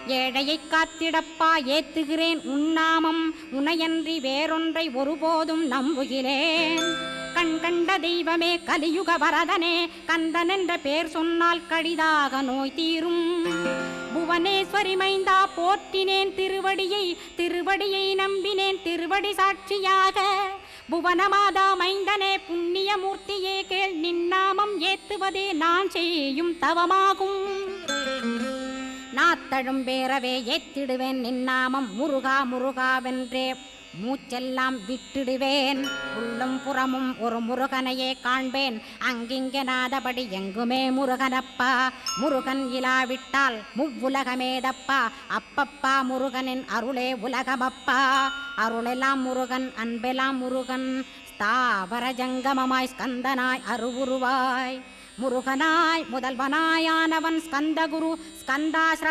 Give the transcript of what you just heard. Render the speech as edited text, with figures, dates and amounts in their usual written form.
ஏழையைக் காத்திடப்பா ஏத்துகிறேன் உன்னாமம் உனையன்றி வேறொன்றை ஒருபோதும் நம்புகிறேன். கண் கண்ட தெய்வமே கலியுக வரதனே கந்தன் என்ற பேர் சொன்னால் கடிதாக நோய் தீரும். புவனேஸ்வரி மைந்தா போற்றினேன் திருவடியை நம்பினேன் திருவடி சாட்சியாக. புவனமாதா மைந்தனே புண்ணியமூர்த்தியே கேள் நின்னாமம் ஏத்துவதே நான் செய்யும் தவமாகும். நாத்தழும் பேரவே ஏத்திடுவேன் நின்னாமம் முருகா முருகாவென்றே மூச்செல்லாம் விட்டிடுவேன். உள்ளும் புறமும் ஒரு முருகனையே காண்பேன் அங்கிங்கெனாதபடி எங்குமே முருகனப்பா. முருகன் இலாவிட்டால் முவ்வுலகமேதப்பா. அப்பப்பா முருகனின் அருளே உலகமப்பா. அருளெல்லாம் முருகன் அன்பெல்லாம் முருகன் ஸ்தாவர ஜங்கமமாய் ஸ்கந்தனாய் அருவுருவாய் முருகனாய் முதல்வனாயானவன் ஸ்கந்தகுரு ஸ்கந்தாசிரம